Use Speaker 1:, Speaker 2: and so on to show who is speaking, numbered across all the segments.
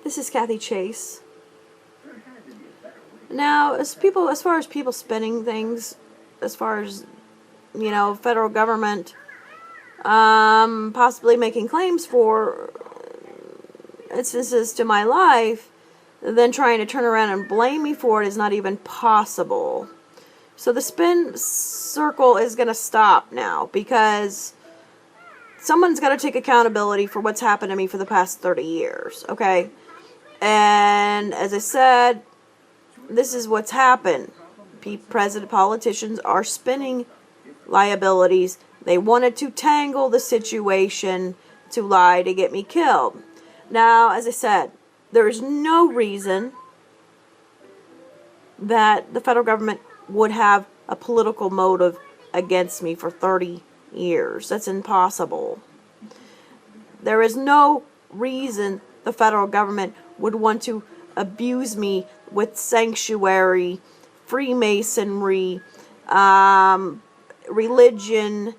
Speaker 1: This is Kathy Chase. Now, as far as people spending things, as far as, federal government, possibly making claims for instances to my life, then trying to turn around and blame me for it is not even possible. So the spin circle is going to stop now, because someone's got to take accountability for what's happened to me for the past 30 years, okay? And as I said, this is what's happened. Politicians are spinning liabilities. They wanted to tangle the situation, to lie, to get me killed. Now, as I said, there is no reason that the federal government would have a political motive against me for 30 years. That's impossible. There is no reason the federal government would want to abuse me with sanctuary, Freemasonry, religion,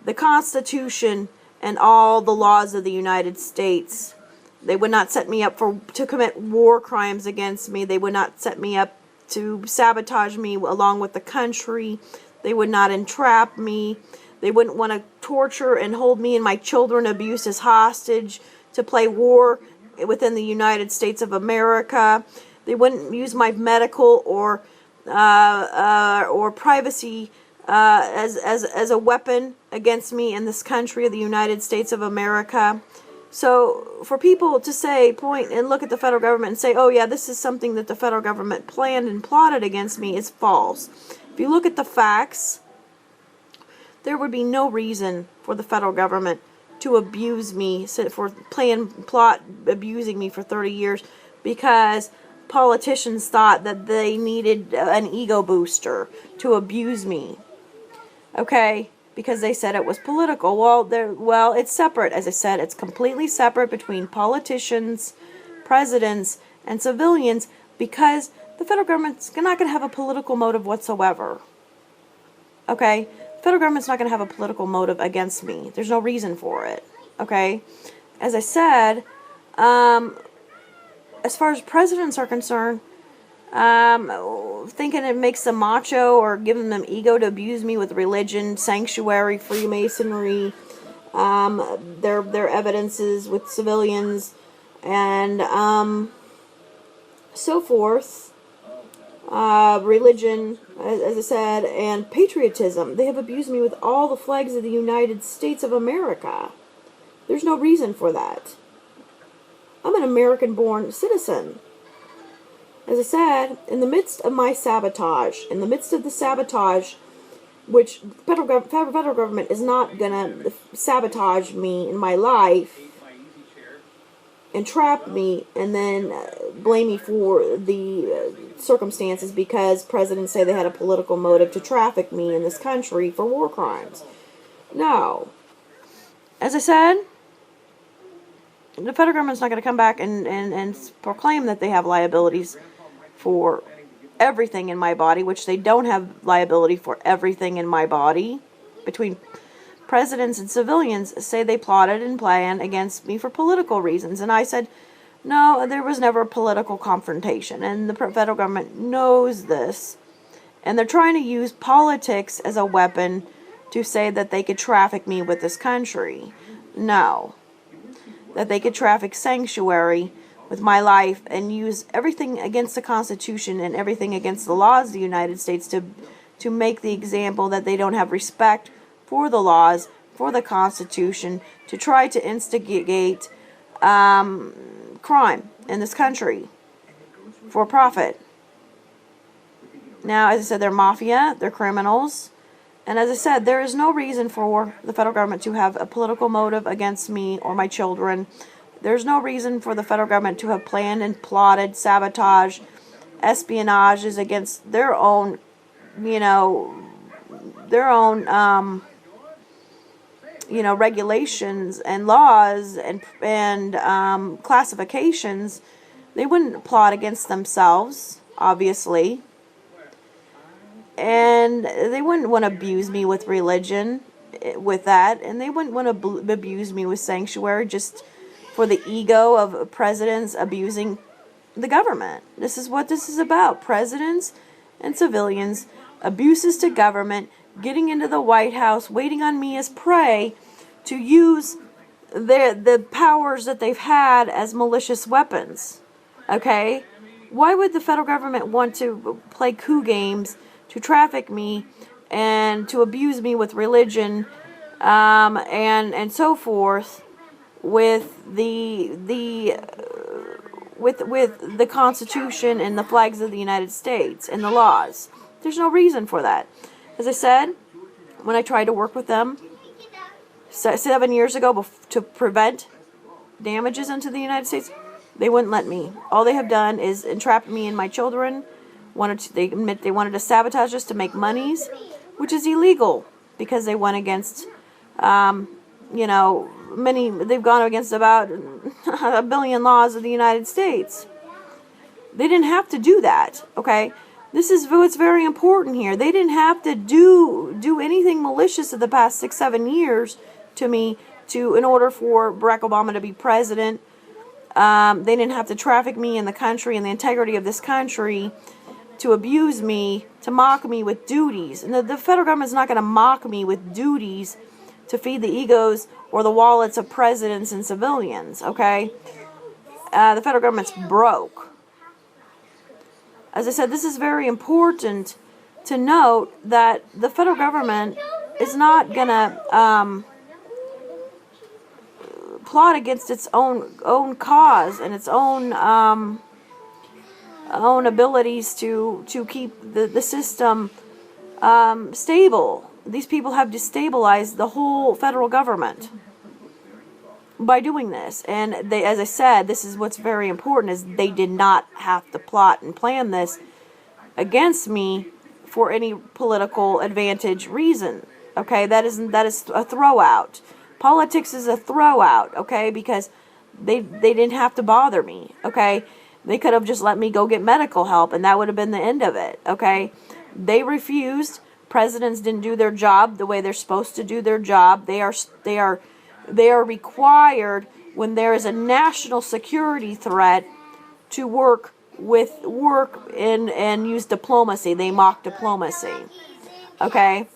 Speaker 1: the Constitution, and all the laws of the United States. They would not set me up to commit war crimes against me. They would not set me up to sabotage me along with the country. They would not entrap me. They wouldn't want to torture and hold me and my children abused as hostage to play war within the United States of America. They wouldn't use my medical or privacy as a weapon against me in this country of the United States of America. So for people to point and look at the federal government and say, oh yeah, this is something that the federal government planned and plotted against me, is false. If you look at the facts, there would be no reason for the federal government to abuse me, plot abusing me for 30 years, because politicians thought that they needed an ego booster to abuse me. Okay? Because they said it was political. Well, it's separate. As I said, it's completely separate between politicians, presidents, and civilians, because the federal government's not going to have a political motive whatsoever. Okay? The federal government's not going to have a political motive against me. There's no reason for it. Okay? As I said, as far as presidents are concerned, thinking it makes them macho or giving them ego to abuse me with religion, sanctuary, Freemasonry, their evidences with civilians, and so forth, religion, as I said, and patriotism. They have abused me with all the flags of the United States of America. There's no reason for that. I'm an American-born citizen. As I said, in the midst of my sabotage, in the midst of the sabotage, which federal government is not going to sabotage me in my life, entrap me, and then blame me for the circumstances because presidents say they had a political motive to traffic me in this country for war crimes. No. As I said, the federal government's not going to come back and proclaim that they have liabilities for everything in my body, which they don't have liability for everything in my body. Between presidents and civilians say they plotted and planned against me for political reasons. And I said, no, there was never a political confrontation. And the federal government knows this. And they're trying to use politics as a weapon to say that they could traffic me with this country. No. That they could traffic sanctuary with my life and use everything against the Constitution and everything against the laws of the United States to make the example that they don't have respect for the laws, for the Constitution, to try to instigate crime in this country for profit. Now, as I said, they're mafia, they're criminals, and as I said, there is no reason for the federal government to have a political motive against me or my children. There's no reason for the federal government to have planned and plotted sabotage, espionages against their own, regulations and laws and classifications. They wouldn't plot against themselves, obviously. And they wouldn't want to abuse me with religion with that. And they wouldn't want to abuse me with sanctuary just for the ego of presidents abusing the government. This is what this is about. Presidents and civilians, abuses to government, getting into the White House, waiting on me as prey to use the powers that they've had as malicious weapons. Okay? Why would the federal government want to play coup games to traffic me and to abuse me with religion and so forth with the Constitution and the flags of the United States and the laws? There's no reason for that. As I said, when I tried to work with them 7 years ago to prevent damages into the United States, they wouldn't let me. All they have done is entrap me and my children. They admit they wanted to sabotage us to make monies, which is illegal because they went against, they've gone against about 1 billion laws of the United States. They didn't have to do that, okay? This is what's very important here. They didn't have to do anything malicious in the past 6-7 years to me in order for Barack Obama to be president. They didn't have to traffic me in the country and the integrity of this country, to abuse me, to mock me with duties. And the federal government is not going to mock me with duties to feed the egos or the wallets of presidents and civilians, okay? The federal government's broke. As I said, this is very important to note that the federal government is not going to plot against its own cause and its own abilities to keep the system stable. These people have destabilized the whole federal government by doing this. And they, as I said, this is what's very important, is they did not have to plot and plan this against me for any political advantage reason. Okay, that is a throwout. Politics is a throwout, okay, because they didn't have to bother me, okay? They could have just let me go get medical help, and that would have been the end of it, okay? They refused. Presidents didn't do their job the way they're supposed to do their job. They are required, when there is a national security threat, to work and use diplomacy. They mock diplomacy, okay?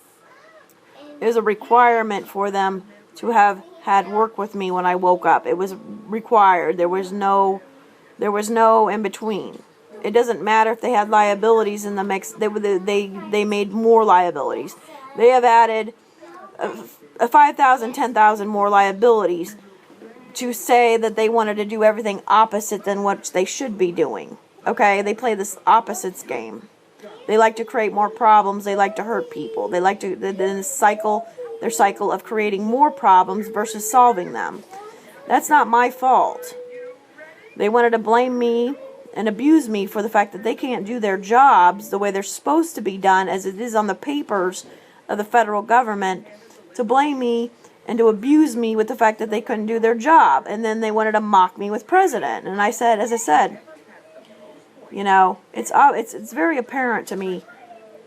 Speaker 1: There's a requirement for them to have had work with me when I woke up. It was required. There was no in between. It doesn't matter if they had liabilities in the mix. They made more liabilities. They have added 5,000, 10,000 more liabilities to say that they wanted to do everything opposite than what they should be doing. Okay, they play this opposites game. They like to create more problems. They like to hurt people. They like to their cycle of creating more problems versus solving them. That's not my fault. They wanted to blame me and abuse me for the fact that they can't do their jobs the way they're supposed to be done, as it is on the papers of the federal government, to blame me and to abuse me with the fact that they couldn't do their job. And then they wanted to mock me with president. And I said, as I said, it's very apparent to me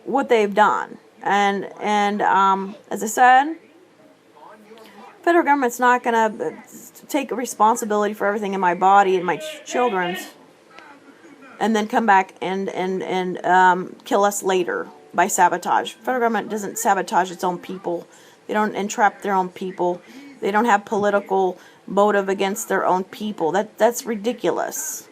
Speaker 1: what they've done. And as I said, federal government's not going to take responsibility for everything in my body and my children's, and then come back and kill us later by sabotage. Federal government doesn't sabotage its own people. They don't entrap their own people. They don't have political motive against their own people. That's ridiculous.